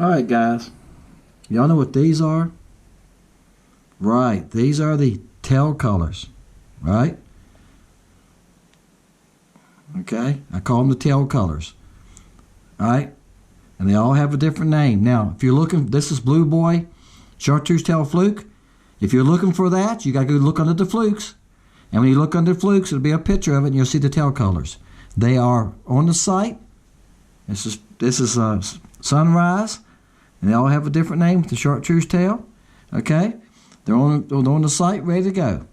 Alright guys, y'all know what these are? Right, these are the tail colors, right? Okay, I call them the tail colors. Alright, and they all have a different name. Now, if you're looking, this is Blueboy Chartreuse Tail Fluke. If you're looking for that, you gotta go look under the flukes. And when you look under the flukes, it'll be a picture of it and you'll see the tail colors. They are on the site. This is Sunrise, and they all have a different name with the chartreuse tail. Okay, they're on the site, ready to go.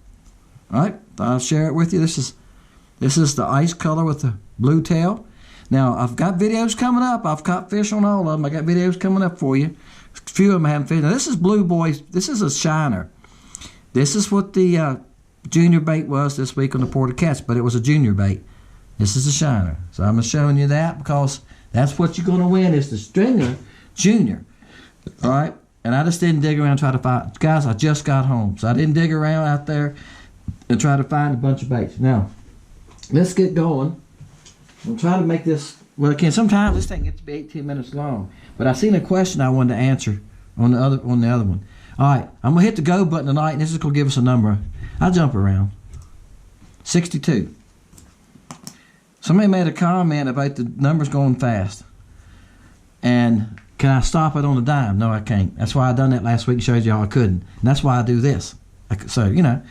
All right, I'll share it with you. This is the ice color with the blue tail. Now I've got videos coming up. I've caught fish on all of them. I got videos coming up for you. A few of them I haven't finished. Now this is Blueboy. This is a shiner. This is what the junior bait was this week on the Porter Catch, but it was a junior bait. This is a shiner. So I'm showing you that because that's what you're going to win is the Stringer Junior. All right? And I just didn't dig around and try to find. Guys, I just got home. So I didn't dig around out there and try to find a bunch of baits. Now, let's get going. We'll try to make this, well, again, sometimes this thing gets to be 18 minutes long. But I seen a question I wanted to answer on the other one. All right, I'm going to hit the go button tonight, and this is going to give us a number. I'll jump around. 62. Somebody made a comment about the numbers going fast. And can I stop it on a dime? No, I can't. That's why I done that last week and showed y'all I couldn't. And that's why I do this. So, you know,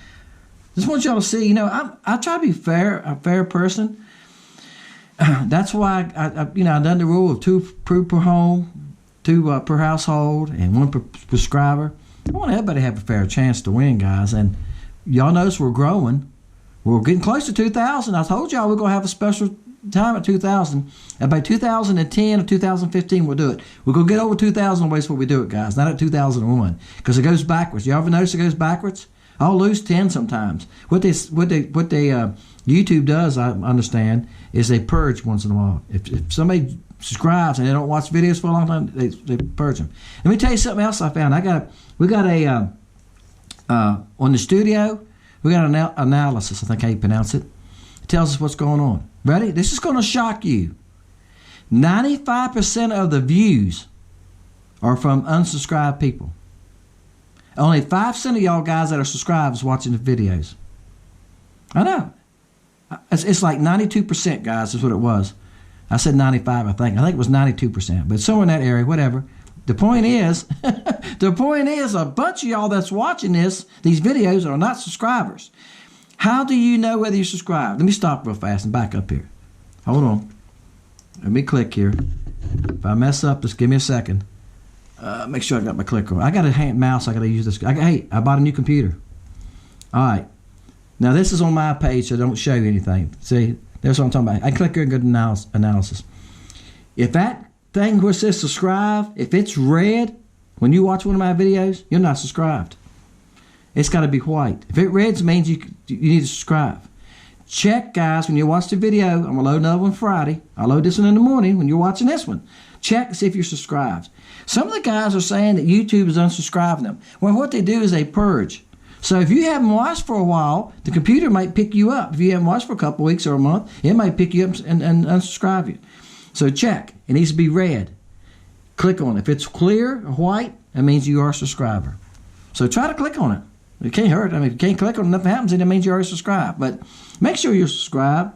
just want y'all to see, you know, I try to be fair, a fair person. That's why I done the rule of 2 per home, 2 per household, and 1 per subscriber. I want everybody to have a fair chance to win, guys. And y'all notice we're growing. We're getting close to 2,000. I told y'all we're going to have a special time at 2,000. About 2010 or 2015, we'll do it. We're going to get over 2,000 ways before we do it, guys. Not at 2001, because it goes backwards. You ever notice it goes backwards? I'll lose 10 sometimes. What YouTube does, I understand, is they purge once in a while. If somebody subscribes and they don't watch videos for a long time, they purge them. Let me tell you something else I found. We got a on the studio. We got an analysis, I think how you pronounce it. It tells us what's going on. Ready? This is going to shock you. 95% of the views are from unsubscribed people. Only 5% of y'all guys that are subscribed is watching the videos. I know. It's like 92%, guys, is what it was. I said 95, I think. I think it was 92%, but somewhere in that area, whatever. The point is, a bunch of y'all that's watching these videos are not subscribers. How do you know whether you're subscribed? Let me stop real fast and back up here. Hold on. Let me click here. If I mess up, just give me a second. Make sure I got my clicker. I got a hand mouse. I got to use this. Hey, I bought a new computer. All right. Now, this is on my page, so don't show you anything. See, that's what I'm talking about. I click here and go to analysis. If that thing where it says subscribe, if it's red when you watch one of my videos, you're not subscribed. It's got to be white. If it reds, it means you need to subscribe. Check, guys, when you watch the video. I'm going to load another one Friday. I'll load this one in the morning when you're watching this one. Check to see if you're subscribed. Some of the guys are saying that YouTube is unsubscribing them. Well, what they do is they purge. So if you haven't watched for a while, the computer might pick you up. If you haven't watched for a couple of weeks or a month, it might pick you up and unsubscribe you. So check. It needs to be red. Click on it. If it's clear or white, that means you are a subscriber. So try to click on it. It can't hurt. I mean, if you can't click on it, nothing happens, then it means you're already subscribed. But make sure you're subscribed.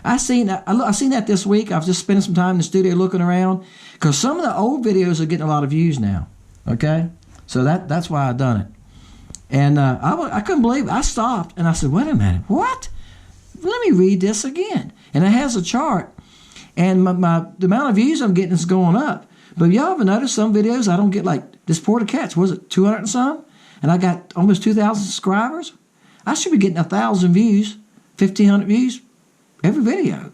I seen that this week. I was just spending some time in the studio looking around because some of the old videos are getting a lot of views now. Okay? So that's why I done it. And I couldn't believe it. I stopped and I said, wait a minute. What? Let me read this again. And it has a chart. And the amount of views I'm getting is going up. But y'all ever notice some videos I don't get, like this Porter Catch, was it 200 and some? And I got almost 2,000 subscribers. I should be getting 1,000 views, 1,500 views every video.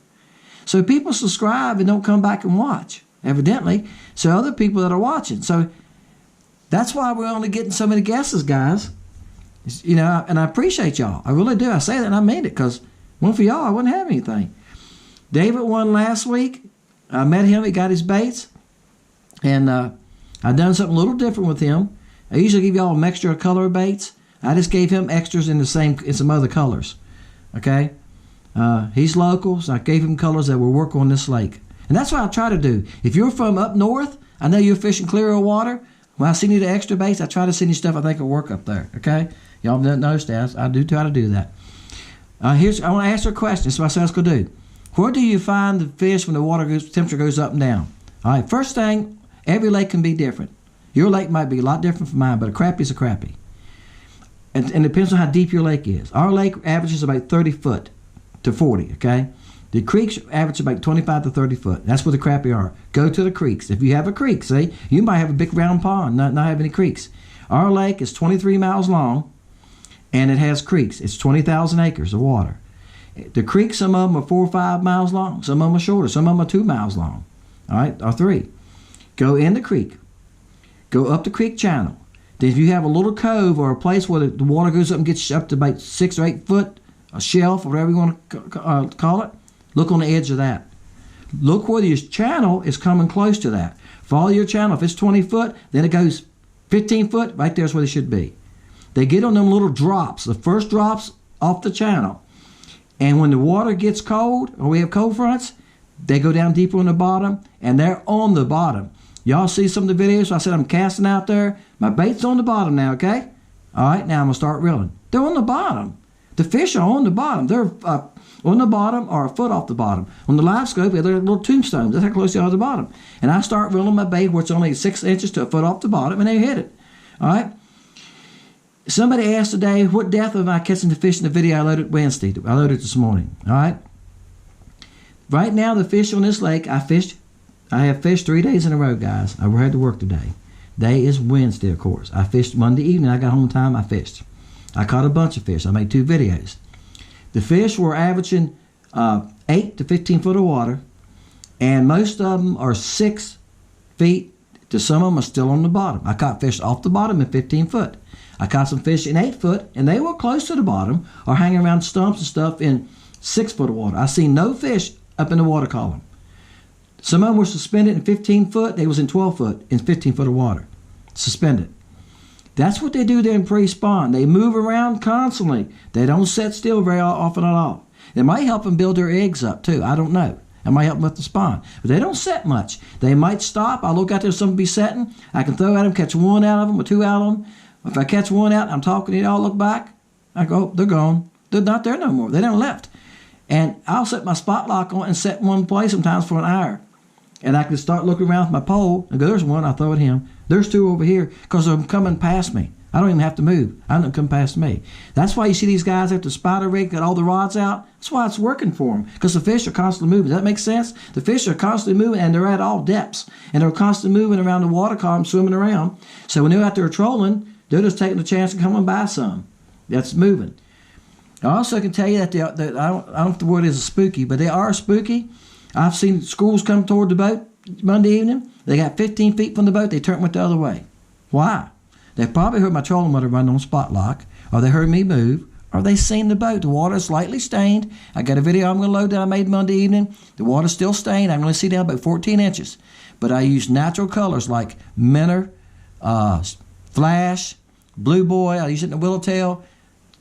So people subscribe and don't come back and watch, evidently. So other people that are watching. So that's why we're only getting so many guesses, guys. You know, and I appreciate y'all. I really do. I say that and I mean it because one for y'all, I wouldn't have anything. David won last week. I met him. He got his baits. And I done something a little different with him. I usually give y'all a mixture of color baits. I just gave him extras in some other colors. Okay? He's local, so I gave him colors that will work on this lake. And that's what I try to do. If you're from up north, I know you're fishing clearer water. When I send you the extra baits, I try to send you stuff I think will work up there. Okay? Y'all didn't notice that. I do try to do that. I want to ask her a question. This is what I said I was going to do. Where do you find the fish when the temperature goes up and down? All right, first thing, every lake can be different. Your lake might be a lot different from mine, but a crappie's a crappie. And it depends on how deep your lake is. Our lake averages about 30 foot to 40, okay? The creeks average about 25 to 30 foot. That's where the crappie are. Go to the creeks. If you have a creek, see, you might have a big round pond, not have any creeks. Our lake is 23 miles long, and it has creeks. It's 20,000 acres of water. The creeks, some of them are 4 or 5 miles long. Some of them are shorter. Some of them are 2 miles long, all right, or 3. Go in the creek. Go up the creek channel. Then if you have a little cove or a place where the water goes up and gets up to about 6 or 8 foot, a shelf, or whatever you want to call it, look on the edge of that. Look where your channel is coming close to that. Follow your channel. If it's 20 foot, then it goes 15 foot. Right there's where they should be. They get on them little drops, the first drops off the channel. And when the water gets cold, or we have cold fronts, they go down deeper on the bottom, and they're on the bottom. Y'all see some of the videos? I said I'm casting out there. My bait's on the bottom now, okay? All right, now I'm going to start reeling. They're on the bottom. The fish are on the bottom. They're on the bottom or a foot off the bottom. On the live scope, they're little tombstones. That's how close they are to the bottom. And I start reeling my bait where it's only 6 inches to a foot off the bottom, and they hit it. All right? Somebody asked today, what depth am I catching the fish in the video I loaded Wednesday? I loaded this morning. All right? Right now, the fish on this lake, I have fished 3 days in a row, guys. I had to work today. Day is Wednesday, of course. I fished Monday evening. I got home in time. I fished. I caught a bunch of fish. I made 2 videos. The fish were averaging 8 to 15 foot of water, and most of them are 6 feet to some of them are still on the bottom. I caught fish off the bottom in 15 foot. I caught some fish in 8 foot, and they were close to the bottom or hanging around stumps and stuff in 6 foot of water. I seen no fish up in the water column. Some of them were suspended in 15 foot. They was in 12 foot in 15 foot of water. Suspended. That's what they do there in pre-spawn. They move around constantly. They don't sit still very often at all. It might help them build their eggs up too. I don't know. It might help them with the spawn. But they don't set much. They might stop. I look out there, something be setting. I can throw at them, catch 1 out of them or 2 out of them. If I catch 1 out, I'm talking to y'all, look back. I go, they're gone. They're not there no more. They done left. And I'll set my spot lock on and set one place sometimes for an hour. And I can start looking around with my pole and go, there's 1, I'll throw at him. There's 2 over here because they're coming past me. I don't even have to move. I don't come past me. That's why you see these guys at the spider rig got all the rods out. That's why it's working for them, because the fish are constantly moving. Does that make sense? The fish are constantly moving, and they're at all depths. And they're constantly moving around the water column, swimming around. So when they're out there trolling, they're just taking the chance of coming by some. That's moving. I also can tell you that, I don't know if the word is spooky, but they are spooky. I've seen schools come toward the boat Monday evening. They got 15 feet from the boat. They turned and went the other way. Why? They probably heard my trolling motor run on spot lock, or they heard me move, or they seen the boat. The water is slightly stained. I got a video I'm going to load that I made Monday evening. The water's still stained. I can only see down about 14 inches. But I used natural colors like Minnow, Flash, Blueboy. I used it in the Willowtail.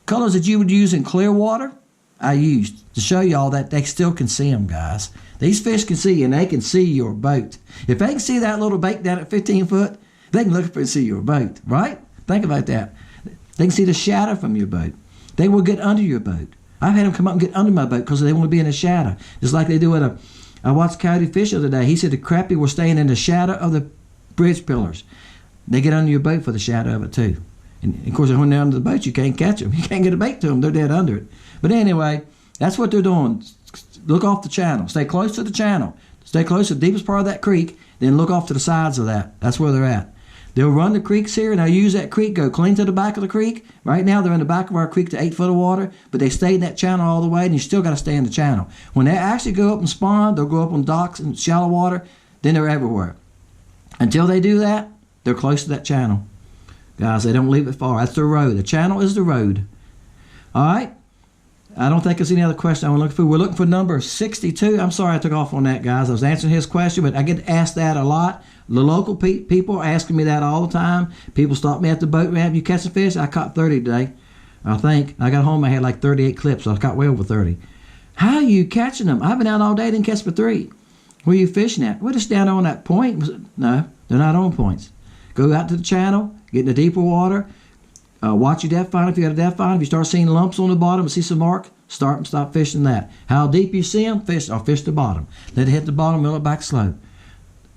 Colors that you would use in clear water, I used to show y'all that they still can see them, guys. These fish can see you, and they can see your boat. If they can see that little bait down at 15 foot, they can look up and see your boat, right? Think about that. They can see the shadow from your boat. They will get under your boat. I've had them come up and get under my boat because they want to be in the shadow. Just like they do at I watched Coyote Fish the other day. He said the crappie were staying in the shadow of the bridge pillars. They get under your boat for the shadow of it too. And of course, when they're under the boat, you can't catch them. You can't get a bait to them. They're dead under it. But anyway, that's what they're doing. Look off the channel. Stay close to the channel. Stay close to the deepest part of that creek. Then look off to the sides of that. That's where they're at. They'll run the creeks here, and they'll use that creek, go clean to the back of the creek. Right now, they're in the back of our creek to 8 foot of water, but they stay in that channel all the way, and you still got to stay in the channel. When they actually go up and spawn, they'll go up on docks and shallow water, then they're everywhere. Until they do that, they're close to that channel. Guys, they don't leave it far. That's the road. The channel is the road. All right? I don't think there's any other question I want to look for. We're looking for number 62. I'm sorry I took off on that, guys. I was answering his question, but I get asked that a lot. The local people are asking me that all the time. People stop me at the boat ramp. You catching fish? I caught 30 today, I think. I got home, I had like 38 clips, so I caught way over 30. How are you catching them? I've been out all day, didn't catch but 3. Where are you fishing at? We're just down on that point. No, They're not on points. Go out to the channel, get in the deeper water, watch your depth finder if you got a depth finder. If you start seeing lumps on the bottom and see some mark, start and stop fishing that. How deep you see them, fish the bottom. Let it hit the bottom, reel it back slow.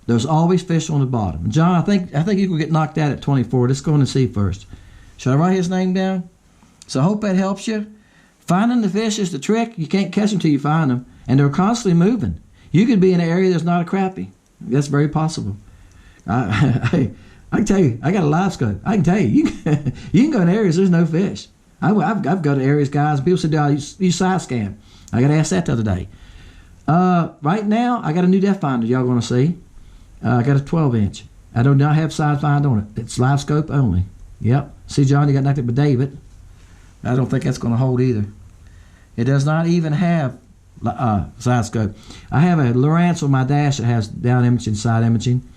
There's always fish on the bottom. John, I think you could get knocked out at 24. Let's go in and see first. Should I write his name down? So I hope that helps you. Finding the fish is the trick. You can't catch them until you find them. And they're constantly moving. You could be in an area that's not a crappie. That's very possible. I can tell you, I got a live scope. I can tell you, you can go in areas there's no fish. I've gone to areas, guys, people said, I use side scan. I got asked that the other day. Right now, I got a new depth finder y'all going to see. I got a 12-inch. I do not have side find on it. It's live scope only. Yep. See, John, you got knocked up with David. I don't think that's going to hold either. It does not even have side scope. I have a Lowrance on my dash that has down imaging, side imaging.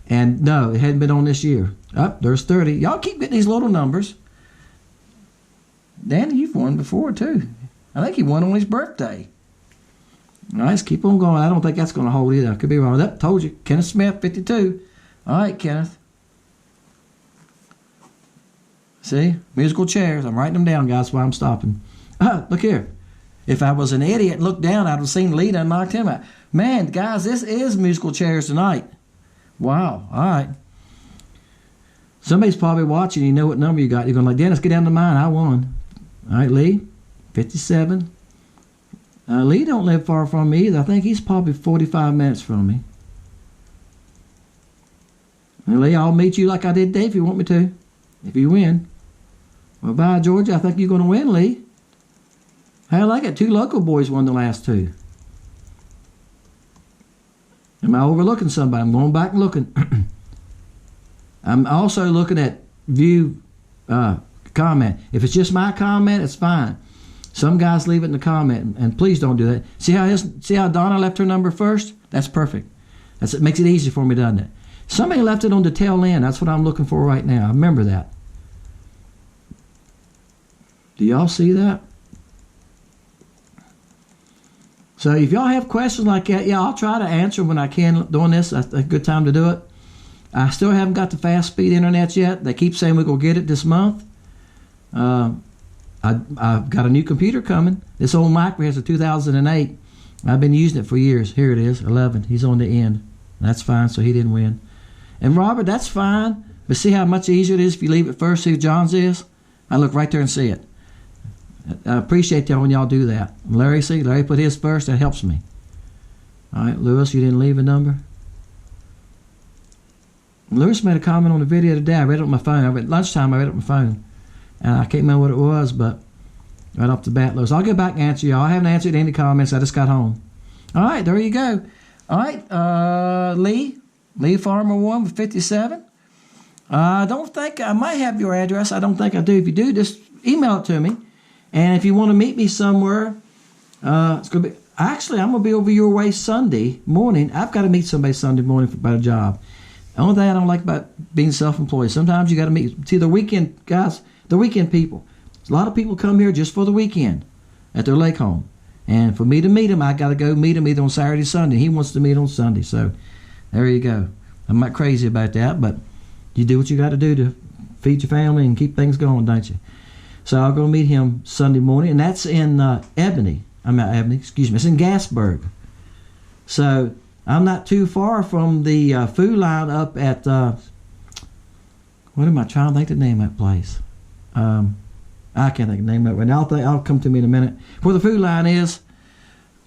And no, it hadn't been on this year. There's 30. Y'all keep getting these little numbers. Danny, you've won before too. I think he won on his birthday. All right, let's keep on going. I don't think that's going to hold either. I could be wrong. That told you. Kenneth Smith, 52. All right, Kenneth. See? Musical chairs. I'm writing them down, guys. That's why I'm stopping. Look here. If I was an idiot and looked down, I'd have seen Lee and knocked him out. Man, guys, this is musical chairs tonight. Wow. All right. Somebody's probably watching. You know what number you got. You're going like, Dennis, get down to mine. I won. All right, Lee. 57. Lee don't live far from me either. I think he's probably 45 minutes from me. And Lee, I'll meet you like I did Dave if you want me to. If you win. Well, bye, Georgia. I think you're going to win, Lee. Hell, I got 2 local boys won the last 2. Am I overlooking somebody? I'm going back and looking. I'm also looking at view comment. If it's just my comment, it's fine. Some guys leave it in the comment, and please don't do that. See how Donna left her number first? That's perfect. It makes it easy for me, doesn't it? Somebody left it on the tail end. That's what I'm looking for right now. Remember that. Do y'all see that? So if y'all have questions like that, yeah, I'll try to answer when I can doing this. That's a good time to do it. I still haven't got the fast speed internet yet. They keep saying we're going to get it this month. I've got a new computer coming. This old Mercury has a 2008. I've been using it for years. Here it is, 11. He's on the end. That's fine, so he didn't win. And Robert, that's fine. But see how much easier it is if you leave it first, see who John's is? I look right there and see it. I appreciate y'all when y'all do that. Larry, see? Larry put his first. That helps me. All right, Lewis, you didn't leave a number? Lewis made a comment on the video today. I read it on my phone. At lunchtime, I read it on my phone. And I can't remember what it was, but right off the bat, Lewis. I'll go back and answer y'all. I haven't answered any comments. I just got home. All right, there you go. All right, Lee Farmer 1 with 57. I don't think I might have your address. I don't think I do. If you do, just email it to me. And if you want to meet me somewhere, it's going to be. Actually, I'm going to be over your way Sunday morning. I've got to meet somebody Sunday morning about a job. The only thing I don't like about being self-employed, sometimes you got to meet. See, the weekend guys, the weekend people. A lot of people come here just for the weekend at their lake home. And for me to meet him, I got to go meet him either on Saturday or Sunday. He wants to meet on Sunday. So there you go. I'm not crazy about that, but you do what you got to do to feed your family and keep things going, don't you? So I'll go meet him Sunday morning, and that's in Ebony. I'm not Ebony, excuse me. It's in Gasburg. So I'm not too far from the food line up at, what am I trying to think the name of that place? I can't think of the name of it right now. I'll come to me in a minute. Where the food line is,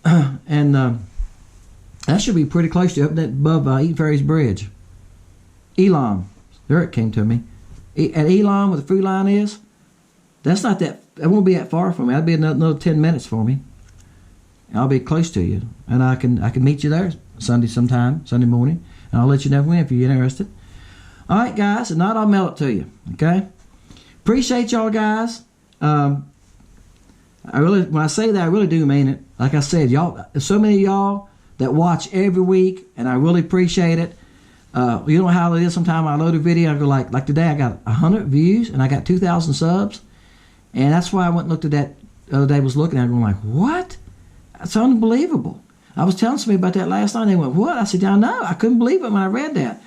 and that should be pretty close to up that above Eaton Ferry's Bridge. Elam. There it came to me. At Elam, where the food line is, that's not that, it won't be that far from me. That'd be another 10 minutes for me. I'll be close to you. And I can meet you there Sunday morning. And I'll let you know when if you're interested. All right, guys. If not, I'll mail it to you. Okay? Appreciate y'all, guys. When I say that, I really do mean it. Like I said, y'all, there's so many of y'all that watch every week, and I really appreciate it. You know how it is. Sometimes I load a video, I go like today, I got 100 views, and I got 2,000 subs. And that's why I went and looked at that the other day. Was looking at it going like, what? That's unbelievable. I was telling somebody about that last night. They went, what? I said, I know. I couldn't believe it when I read that.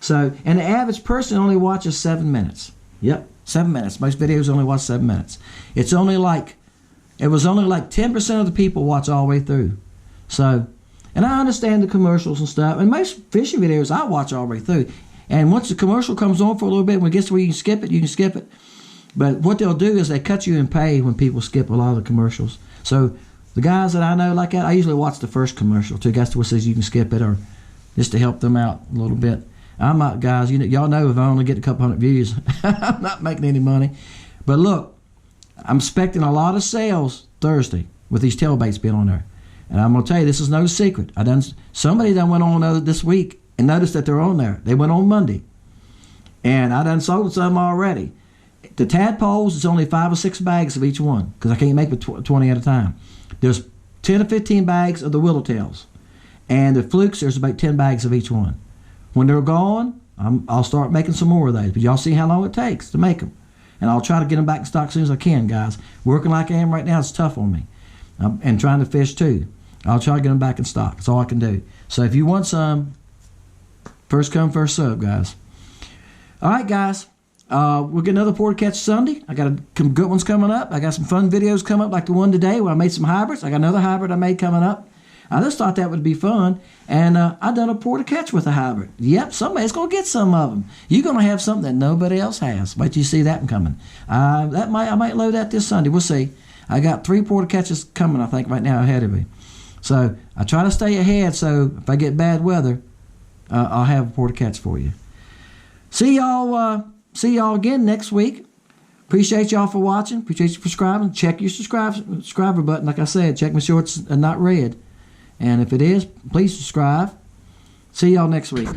So, and the average person only watches 7 minutes. Yep, 7 minutes. Most videos only watch 7 minutes. It was only like 10% of the people watch all the way through. So, and I understand the commercials and stuff. And most fishing videos I watch all the way through. And once the commercial comes on for a little bit, when it gets to where you can skip it, you can skip it. But what they'll do is they cut you in pay when people skip a lot of the commercials. So the guys that I know like that, I usually watch the first commercial too. That's what says you can skip it, or just to help them out a little bit. I'm not, guys, y'all know if I only get a couple hundred views, I'm not making any money. But look, I'm expecting a lot of sales Thursday with these tailbaits being on there. And I'm going to tell you, this is no secret. Somebody done went on this week and noticed that they're on there. They went on Monday. And I done sold some already. The tadpoles, it's only 5 or 6 bags of each one, because I can't make it 20 at a time. There's 10 or 15 bags of the whittletails. And the flukes, there's about 10 bags of each one. When they're gone, I'll start making some more of those. But y'all see how long it takes to make them. And I'll try to get them back in stock as soon as I can, guys. Working like I am right now is tough on me. And trying to fish too. I'll try to get them back in stock. That's all I can do. So if you want some, first come, first serve, guys. All right, guys. We'll get another Pour to Catch Sunday. I got some good ones coming up. I got some fun videos coming up like the one today where I made some hybrids. I got another hybrid I made coming up. I just thought that would be fun. And I done a Pour to Catch with a hybrid. Yep, somebody's going to get some of them. You're going to have something that nobody else has. Wait till you see that one coming. I might load that this Sunday. We'll see. I got 3 Pour to Catches coming, I think, right now ahead of me. So I try to stay ahead, so if I get bad weather, I'll have a Pour to Catch for you. See y'all again next week. Appreciate y'all for watching. Appreciate you for subscribing. Check your subscriber button. Like I said, check, make sure it's not red. And if it is, please subscribe. See y'all next week.